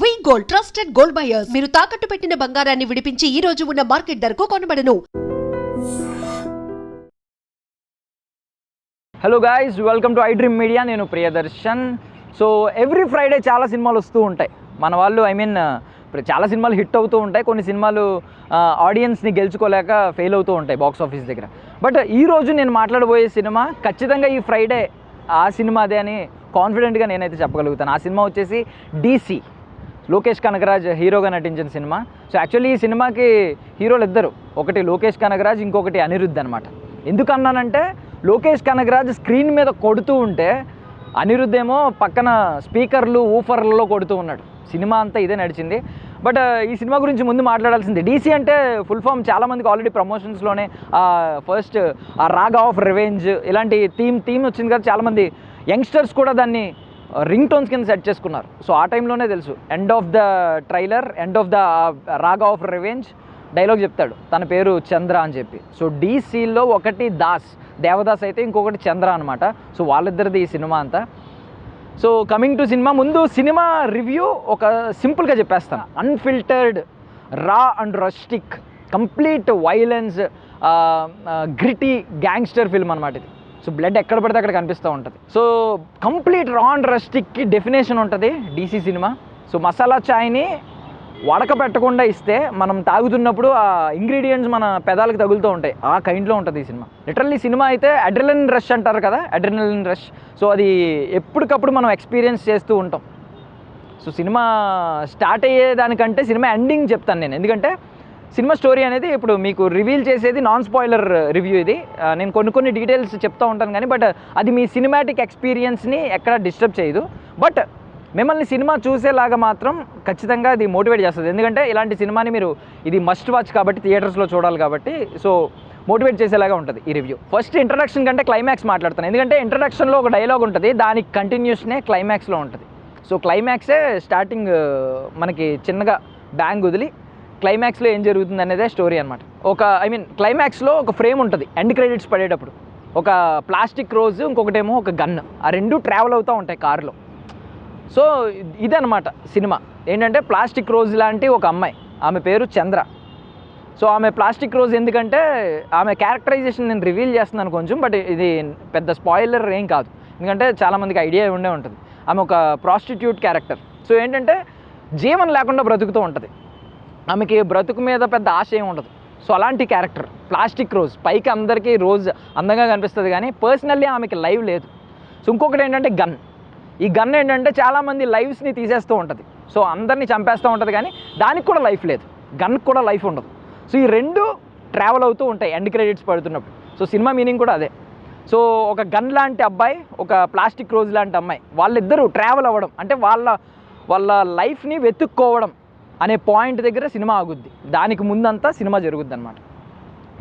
వి gold trusted gold buyers మీరు తాకట్టు పెట్టిన బంగారాన్ని విడిపించి ఈ రోజు ఉన్న మార్కెట్ ధరకు కొనబడను. Hello guys, welcome to I dream media. నేను ప్రియదర్శన్. సో ఎవ్రీ ఫ్రైడే చాలా సినిమాలు వస్తూ ఉంటాయి. మన వాళ్ళు చాలా సినిమాలు హిట్ అవుతూ ఉంటాయి. కొన్ని సినిమాలు ఆడియన్స్ని గెలుచుకోలేక ఫెయిల్ అవుతూ ఉంటాయి బాక్స్ ఆఫీస్ దగ్గర. బట్ ఈరోజు నేను మాట్లాడబోయే సినిమా ఖచ్చితంగా ఈ ఫ్రైడే ఆ సినిమా అదే అని కాన్ఫిడెంట్గా నేనైతే చెప్పగలుగుతాను. ఆ సినిమా వచ్చేసి DC, లోకేష్ కనగరాజ్ హీరోగా నటించిన సినిమా. సో యాక్చువల్లీ ఈ సినిమాకి హీరోలు ఇద్దరు, ఒకటి లోకేష్ కనగరాజ్, ఇంకొకటి అనిరుద్ధ్ అనమాట. ఎందుకన్నానంటే లోకేష్ కనగరాజ్ స్క్రీన్ మీద కొడుతూ ఉంటే అనిరుద్ధ్ ఏమో పక్కన స్పీకర్లు ఊఫర్లలో కొడుతూ ఉన్నాడు. సినిమా అంతా ఇదే నడిచింది. బట్ ఈ సినిమా గురించి ముందు మాట్లాడాల్సింది. DC అంటే ఫుల్ ఫామ్ చాలామందికి ఆల్రెడీ ప్రమోషన్స్లోనే ఫస్ట్ ఆ రాగా ఆఫ్ రివెంజ్ ఇలాంటి థీమ్ వచ్చింది కదా. చాలామంది యంగ్స్టర్స్ కూడా దాన్ని రింగ్ టోన్స్ కింద సెట్ చేసుకున్నారు. సో ఆ టైంలోనే తెలుసు, end of the trailer, end of the రాగా ఆఫ్ రివెంజ్ డైలాగ్ చెప్తాడు, తన పేరు చంద్ర అని చెప్పి. సో DCలో ఒకటి దేవదాస్ అయితే, ఇంకొకటి చంద్ర అనమాట. సో వాళ్ళిద్దరిది ఈ సినిమా అంతా. సో కమింగ్ టు సినిమా, ముందు సినిమా రివ్యూ ఒక సింపుల్గా చెప్పేస్తాను. అన్ఫిల్టర్డ్, రా and rustic, complete violence, gritty gangster film అనమాట ఇది. సో బ్లడ్ ఎక్కడ పడితే అక్కడ కనిపిస్తూ ఉంటుంది. సో కంప్లీట్ రా అండ్ రస్టిక్కి డెఫినేషన్ ఉంటుంది DC సినిమా. సో మసాలా చాయ్ని వడకపెట్టకుండా ఇస్తే మనం తాగుతున్నప్పుడు ఆ ఇంగ్రీడియంట్స్ మన పెదాలకు తగులుతూ ఉంటాయి. ఆ కైండ్లో ఉంటుంది ఈ సినిమా. లిటరల్లీ సినిమా అయితే అడ్రినలిన్ రష్ అంటారు కదా, అడ్రినలిన్ రష్. సో అది ఎప్పటికప్పుడు మనం ఎక్స్పీరియన్స్ చేస్తూ ఉంటాం. సో సినిమా స్టార్ట్ అయ్యేదానికంటే సినిమా ఎండింగ్ చెప్తాను నేను. ఎందుకంటే సినిమా స్టోరీ అనేది ఇప్పుడు మీకు రివీల్ చేసేది నాన్ స్పాయిలర్ రివ్యూ ఇది. నేను కొన్ని డీటెయిల్స్ చెప్తూ ఉంటాను కానీ, బట్ అది మీ సినిమాటిక్ ఎక్స్పీరియన్స్ని ఎక్కడ డిస్టర్బ్ చేయదు. బట్ మిమ్మల్ని సినిమా చూసేలాగా మాత్రం ఖచ్చితంగా ఇది మోటివేట్ చేస్తుంది. ఎందుకంటే ఇలాంటి సినిమాని మీరు, ఇది మస్ట్ వాచ్ కాబట్టి, థియేటర్స్లో చూడాలి కాబట్టి, సో మోటివేట్ చేసేలాగా ఉంటుంది ఈ రివ్యూ. ఫస్ట్ ఇంట్రడక్షన్ కంటే క్లైమాక్స్ మాట్లాడతాను. ఎందుకంటే ఇంట్రడక్షన్లో ఒక డైలాగ్ ఉంటుంది, దానికి కంటిన్యూషనే క్లైమాక్స్లో ఉంటుంది. సో క్లైమాక్సే స్టార్టింగ్ మనకి చిన్నగా బ్యాంగ్ వదిలి క్లైమాక్స్లో ఏం జరుగుతుంది అనేదే స్టోరీ అనమాట. క్లైమాక్స్లో ఒక ఫ్రేమ్ ఉంటుంది ఎండ్ క్రెడిట్స్ పడేటప్పుడు. ఒక ప్లాస్టిక్ రోజ్, ఇంకొకటేమో ఒక గన్, ఆ రెండు ట్రావెల్ అవుతూ ఉంటాయి కారులో. సో ఇదనమాట సినిమా. ఏంటంటే ప్లాస్టిక్ రోజ్ లాంటి ఒక అమ్మాయి, ఆమె పేరు చంద్ర. సో ఆమె ప్లాస్టిక్ రోజ్ ఎందుకంటే ఆమె క్యారెక్టరైజేషన్ నేను రివీల్ చేస్తున్నాను కొంచెం, బట్ ఇది పెద్ద స్పాయిలర్ ఏం కాదు, ఎందుకంటే చాలామందికి ఐడియా ఉండే ఉంటుంది. ఆమె ఒక ప్రాస్టిట్యూట్ క్యారెక్టర్. సో ఏంటంటే జీవనం లేకుండా బ్రతుకుతూ ఉంటుంది. ఆమెకి బ్రతుకు మీద పెద్ద ఆశ ఏమి ఉండదు. సో అలాంటి క్యారెక్టర్ ప్లాస్టిక్ రోజ్. పైకి అందరికీ రోజ్ అందంగా కనిపిస్తుంది కానీ పర్సనల్లీ ఆమెకి లైవ్ లేదు. సో ఇంకొకటి ఏంటంటే గన్. ఈ గన్ ఏంటంటే చాలామంది లైఫ్స్ని తీసేస్తూ ఉంటుంది. సో అందరినీ చంపేస్తూ ఉంటుంది కానీ దానికి కూడా లైఫ్ లేదు, గన్కి కూడా లైఫ్ ఉండదు. సో ఈ రెండు ట్రావెల్ అవుతూ ఉంటాయి ఎండ్ క్రెడిట్స్ పడుతున్నప్పుడు. సో సినిమా మీనింగ్ కూడా అదే. సో ఒక గన్ లాంటి అబ్బాయి, ఒక ప్లాస్టిక్ రోజ్ లాంటి అమ్మాయి, వాళ్ళిద్దరూ ట్రావెల్ అవ్వడం అంటే వాళ్ళ లైఫ్ని వెతుక్కోవడం అనే పాయింట్ దగ్గర సినిమా ఆగుద్ది. దానికి ముందంతా సినిమా జరుగుద్ది అనమాట.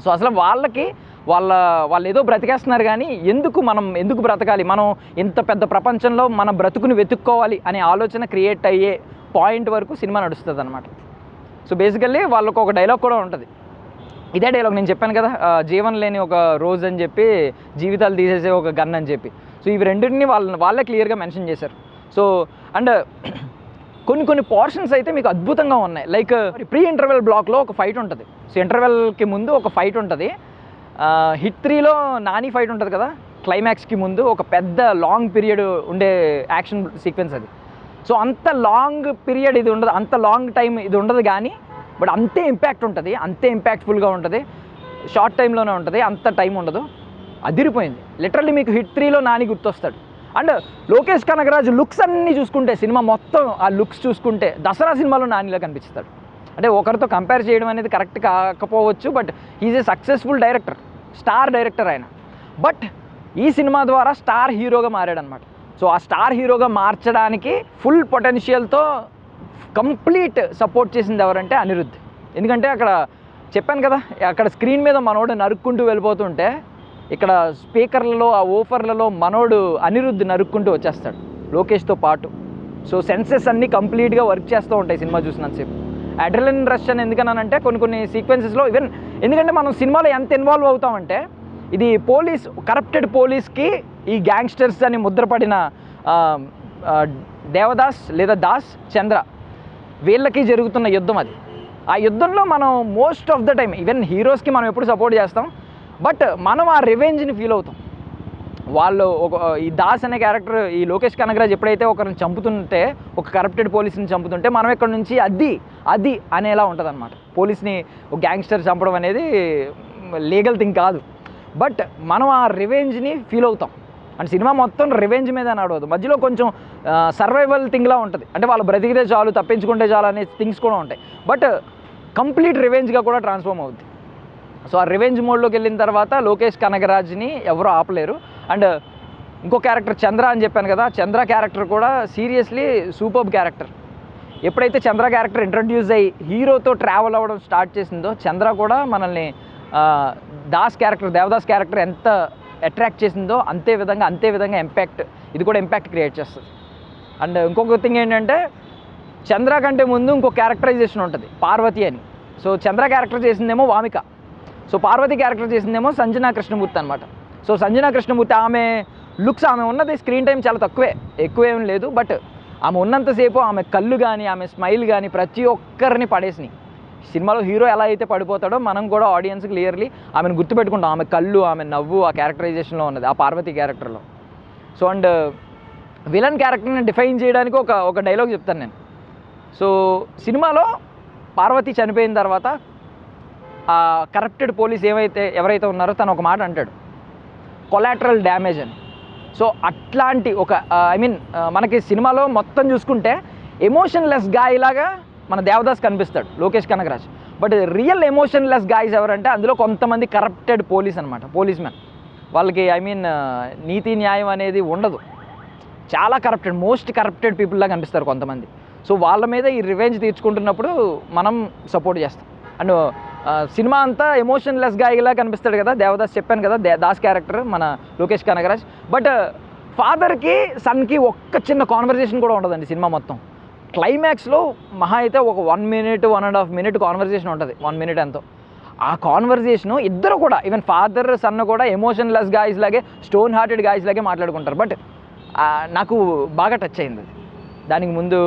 సో అసలు వాళ్ళు ఏదో బ్రతికేస్తున్నారు కానీ ఎందుకు బ్రతకాలి, మనం ఇంత పెద్ద ప్రపంచంలో మన బ్రతుకుని వెతుక్కోవాలి అనే ఆలోచన క్రియేట్ అయ్యే పాయింట్ వరకు సినిమా నడుస్తుంది అనమాట. సో బేసికల్లీ వాళ్ళకు ఒక డైలాగ్ కూడా ఉంటుంది. ఇదే డైలాగ్ నేను చెప్పాను కదా, జీవనం లేని ఒక రోజ్ అని చెప్పి, జీవితాలు తీసేసే ఒక గన్ అని చెప్పి. సో ఇవి రెండింటిని వాళ్ళే క్లియర్గా మెన్షన్ చేశారు. సో అండ్ కొన్ని పోర్షన్స్ అయితే మీకు అద్భుతంగా ఉన్నాయి. లైక్ ప్రీ ఇంటర్వెల్ బ్లాక్లో ఒక ఫైట్ ఉంటుంది. సో ఇంటర్వెల్కి ముందు ఒక ఫైట్ ఉంటుంది. హిట్ 3లో నాని ఫైట్ ఉంటుంది కదా, క్లైమాక్స్కి ముందు ఒక పెద్ద లాంగ్ పీరియడ్ ఉండే యాక్షన్ సీక్వెన్స్ అది. సో అంత లాంగ్ పీరియడ్ ఇది ఉండదు, అంత లాంగ్ టైం ఇది ఉండదు కానీ, బట్ అంతే ఇంపాక్ట్ ఉంటుంది, అంతే ఇంపాక్ట్ఫుల్గా ఉంటుంది. షార్ట్ టైంలోనే ఉంటుంది, అంత టైం ఉండదు. అదిరిపోయింది. లిటరల్లీ మీకు హిట్ 3లో నాని గుర్తొస్తాడు. అండ్ లోకేష్ కనగరాజ్ లుక్స్ అన్నీ చూసుకుంటే, సినిమా మొత్తం ఆ లుక్స్ చూసుకుంటే దసరా సినిమాలో నానిలా కనిపిస్తాడు. అంటే ఒకరితో కంపేర్ చేయడం అనేది కరెక్ట్ కాకపోవచ్చు, but is a successful director, star director ఆయన. బట్ ఈ సినిమా ద్వారా స్టార్ హీరోగా మారాడనమాట. సో ఆ స్టార్ హీరోగా మార్చడానికి ఫుల్ పొటెన్షియల్తో కంప్లీట్ సపోర్ట్ చేసింది ఎవరంటే అనిరుద్ధ్. ఎందుకంటే అక్కడ చెప్పాను కదా, అక్కడ స్క్రీన్ మీద మనోడు నరుక్కుంటూ వెళ్ళిపోతుంటే, ఇక్కడ స్పీకర్లలో ఆ ఓఫర్లలో మనోడు అనిరుద్ధ్ నరుక్కుంటూ వచ్చేస్తాడు లోకేష్తో పాటు. సో సెన్సెస్ అన్నీ కంప్లీట్గా వర్క్ చేస్తూ ఉంటాయి సినిమా చూసినంతసేపు. అడ్రినలిన్ రష్ అని ఎందుకన్నానంటే కొన్ని సీక్వెన్సెస్లో ఈవెన్, ఎందుకంటే మనం సినిమాలో ఎంత ఇన్వాల్వ్ అవుతామంటే, ఇది కరప్టెడ్ పోలీస్కి ఈ గ్యాంగ్స్టర్స్ అని ముద్రపడిన దేవదాస్ లేదా చంద్ర వీళ్ళకి జరుగుతున్న యుద్ధం అది. ఆ యుద్ధంలో మనం most of the time even హీరోస్కి మనం ఎప్పుడు సపోర్ట్ చేస్తాం, బట్ మనం ఆ రివెంజ్ని ఫీల్ అవుతాం. వాళ్ళు ఈ దాస్ అనే క్యారెక్టర్, ఈ లోకేష్ కనగరాజ్ ఎప్పుడైతే ఒకరిని చంపుతుంటే, ఒక కరప్టెడ్ పోలీస్ని చంపుతుంటే, మనం ఇక్కడ నుంచి అది అనేలా ఉంటుంది అనమాట. పోలీస్ని ఒక గ్యాంగ్స్టర్ చంపడం అనేది లీగల్ థింగ్ కాదు, బట్ మనం ఆ రివెంజ్ని ఫీల్ అవుతాం. అండ్ సినిమా మొత్తం రివెంజ్ మీద నడవదు, మధ్యలో కొంచెం సర్వైవల్ థింగ్లా ఉంటుంది. అంటే వాళ్ళు బ్రతికితే చాలు, తప్పించుకుంటే చాలు అనే థింగ్స్ కూడా ఉంటాయి, బట్ కంప్లీట్ రివెంజ్గా కూడా ట్రాన్స్ఫార్మ్ అవుద్ది. సో ఆ రివెంజ్ మోడ్లోకి వెళ్ళిన తర్వాత లోకేష్ కనగరాజ్ని ఎవరూ ఆపలేరు. అండ్ ఇంకో క్యారెక్టర్ చంద్ర అని చెప్పాను కదా, చంద్ర క్యారెక్టర్ కూడా సీరియస్లీ సూపర్బ్ క్యారెక్టర్. ఎప్పుడైతే చంద్ర క్యారెక్టర్ ఇంట్రడ్యూస్ అయ్యి హీరోతో ట్రావెల్ అవ్వడం స్టార్ట్ చేసిందో, చంద్ర కూడా మనల్ని దేవదాస్ క్యారెక్టర్ ఎంత అట్రాక్ట్ చేసిందో అంతే విధంగా ఇంపాక్ట్, ఇది కూడా ఇంపాక్ట్ క్రియేట్ చేస్తుంది. అండ్ ఇంకొక థింగ్ ఏంటంటే, చంద్ర కంటే ముందు ఇంకో క్యారెక్టరైజేషన్ ఉంటుంది, పార్వతి అని. సో చంద్ర క్యారెక్టర్ చేసిందేమో వామిక, సో పార్వతి క్యారెక్టర్ చేసిందేమో సంజనా కృష్ణమూర్తి అనమాట. సో సంజనా కృష్ణమూర్తి ఆమె లుక్స్, ఆమె ఉన్నది స్క్రీన్ టైం చాలా ఎక్కువేం లేదు, బట్ ఆమె ఉన్నంతసేపు ఆమె కళ్ళు కానీ ఆమె స్మైల్ కానీ ప్రతి ఒక్కరిని పడేసినాయి. సినిమాలో హీరో ఎలా అయితే పడిపోతాడో మనం కూడా ఆడియన్స్ క్లియర్లీ ఆమెను గుర్తుపెట్టుకుంటాం. ఆమె కళ్ళు, ఆమె నవ్వు ఆ క్యారెక్టరైజేషన్లో ఉన్నది, ఆ పార్వతి క్యారెక్టర్లో. సో అండ్ విలన్ క్యారెక్టర్ని డిఫైన్ చేయడానికి ఒక డైలాగ్ చెప్తాను నేను. సో సినిమాలో పార్వతి చనిపోయిన తర్వాత ఆ కరప్టెడ్ పోలీస్ ఎవరైతే ఉన్నారో తను ఒక మాట అంటాడు, కొలాటరల్ డ్యామేజ్ అని. సో అట్లాంటి మనకి సినిమాలో మొత్తం చూసుకుంటే ఎమోషన్లెస్ గాయలాగా మన దేవదాస్ కనిపిస్తాడు Lokesh Kanagaraj, but real emotionless guys ఎవరంటే అందులో కొంతమంది కరప్టెడ్ పోలీస్ అనమాట, పోలీస్ మ్యాన్. వాళ్ళకి నీతి న్యాయం అనేది ఉండదు, చాలా మోస్ట్ కరప్టెడ్ పీపుల్ లాగా కనిపిస్తారు కొంతమంది. సో వాళ్ళ మీద ఈ రివెంజ్ తీర్చుకుంటున్నప్పుడు మనం సపోర్ట్ చేస్తాం. అండ్ సినిమా అంతా ఎమోషన్లెస్ గాయలా కనిపిస్తాడు కదా దేవదాస్, చెప్పాను కదా దాస్ క్యారెక్టర్ మన లోకేష్ కనగరాజ్. బట్ ఫాదర్కి సన్కి ఒక్క చిన్న కాన్వర్జేషన్ కూడా ఉండదండి సినిమా మొత్తం. క్లైమాక్స్లో మహా అయితే ఒక 1 minute 1.5 minute కాన్వర్జేషన్ ఉంటుంది, 1 minute ఎంతో. ఆ కాన్వర్జేషను ఇద్దరు కూడా, ఈవెన్ ఫాదర్ సన్ కూడా ఎమోషన్లెస్ గాయస్ లాగే, స్టోన్ హార్టెడ్ గాయస్ లాగే మాట్లాడుకుంటారు. బట్ నాకు బాగా టచ్ అయింది అది. దానికి ముందు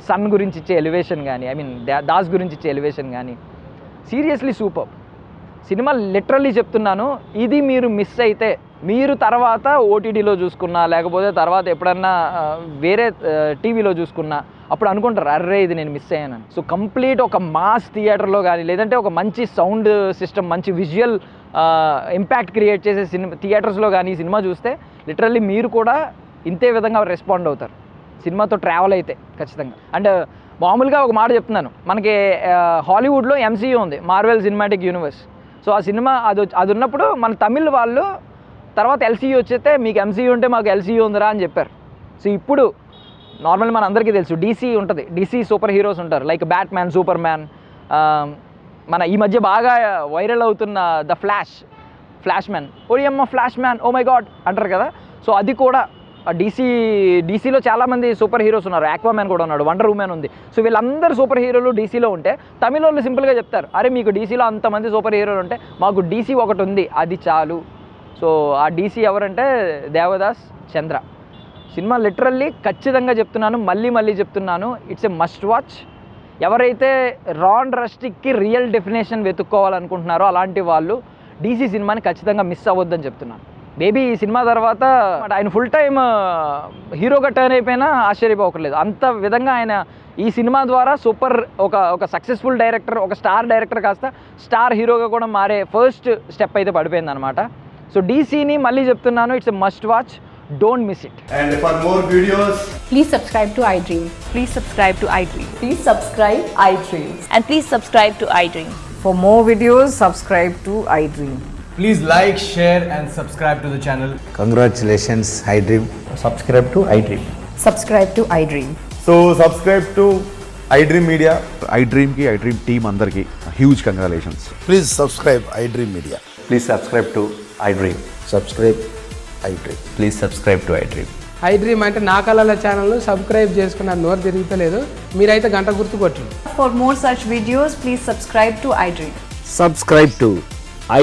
సన్ గురించి ఇచ్చే ఎలివేషన్ కానీ, దాస్ గురించి ఇచ్చే ఎలివేషన్ కానీ సీరియస్లీ సూపర్ సినిమా. లిటరల్లీ చెప్తున్నాను, ఇది మీరు మిస్ అయితే మీరు తర్వాత ఓటీటీలో చూసుకున్నా, లేకపోతే తర్వాత ఎప్పుడన్నా వేరే టీవీలో చూసుకున్నా అప్పుడు అనుకుంటారు అర్రే ఇది నేను మిస్ అయ్యానని. సో కంప్లీట్ ఒక మాస్ థియేటర్లో కానీ, లేదంటే ఒక మంచి సౌండ్ సిస్టమ్, మంచి విజువల్ ఇంపాక్ట్ క్రియేట్ చేసే థియేటర్స్లో కానీ ఈ సినిమా చూస్తే లిటరల్లీ మీరు కూడా ఇంతే విధంగా రెస్పాండ్ అవుతారు సినిమాతో ట్రావెల్ అయితే ఖచ్చితంగా. అండ్ మామూలుగా ఒక మాట చెప్తున్నాను, మనకి హాలీవుడ్లో MCU ఉంది, మార్వెల్ సినిమాటిక్ యూనివర్స్. సో ఆ సినిమా అది ఉన్నప్పుడు మన తమిళ్ వాళ్ళు తర్వాత LCU వచ్చేస్తే మీకు MCU ఉంటే మాకు LCU ఉందిరా అని చెప్పారు. సో ఇప్పుడు నార్మల్ మన అందరికీ తెలుసు DC ఉంటుంది, DC సూపర్ హీరోస్ ఉంటారు, లైక్ బ్యాట్మ్యాన్, సూపర్ మ్యాన్, మన ఈ మధ్య బాగా వైరల్ అవుతున్న ద ఫ్లాష్ మ్యాన్, ఓడియమ్మ flash man, oh my God అంటారు కదా. సో అది కూడా డీసీలో చాలామంది సూపర్ హీరోస్ ఉన్నారు, ఆక్వామ్యాన్ కూడా ఉన్నాడు, వండర్ ఉమెన్ ఉంది. సో వీళ్ళందరూ సూపర్ హీరోలు డీసీలో ఉంటే తమిళ వాళ్ళు సింపుల్గా చెప్తారు, అరే మీకు డీసీలో అంతమంది సూపర్ హీరోలు ఉంటే మాకు DC ఒకటి ఉంది అది చాలు. సో ఆ DC ఎవరంటే దేవదాస్, చంద్ర. సినిమా లిటరల్లీ ఖచ్చితంగా చెప్తున్నాను, మళ్ళీ చెప్తున్నాను, ఇట్స్ ఎ మస్ట్ వాచ్. ఎవరైతే రాన్ రస్టిక్కి రియల్ డెఫినేషన్ వెతుక్కోవాలనుకుంటున్నారో అలాంటి వాళ్ళు DC సినిమాని ఖచ్చితంగా మిస్ అవ్వద్దని చెప్తున్నాను. మేబీ ఈ సినిమా తర్వాత ఆయన ఫుల్ టైమ్ హీరోగా టర్న్ అయిపోయినా ఆశ్చర్యపోకర్లేదు. అంత విధంగా ఆయన ఈ సినిమా ద్వారా ఒక సక్సెస్ఫుల్ డైరెక్టర్, ఒక స్టార్ డైరెక్టర్ కాస్త స్టార్ హీరోగా కూడా మారే ఫస్ట్ స్టెప్ అయితే పడిపోయింది అనమాట. సో DCని మళ్ళీ చెప్తున్నాను, it's a must watch, don't miss it. And for more videos, Please subscribe to iDream. Please subscribe to iDream. Please subscribe iDream. And please subscribe to iDream. For more videos, subscribe to iDream. please like, share and subscribe to the channel. Congratulations, iDream. Subscribe to iDream. Subscribe to iDream. So subscribe to iDream Media. iDream ki iDream team andarki huge congratulations. Please subscribe iDream Media. Please subscribe to iDream. Subscribe iDream. Please subscribe to iDream. iDream అంటే నా కళల ఛానల్ను subscribe చేసుకున్న నోరు తిరుగుతలేదు, మీరైతే గంట గుర్తు కొట్టండి. For more such videos, please subscribe to iDream. Subscribe to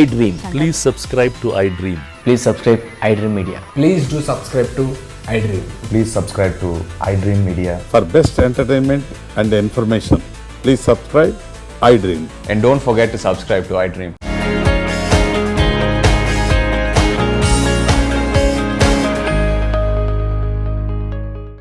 iDream. Please subscribe to iDream. Please subscribe iDream Media. Please do subscribe to iDream. Please subscribe to iDream Media. For best entertainment and information, please subscribe iDream. And don't forget to subscribe to iDream.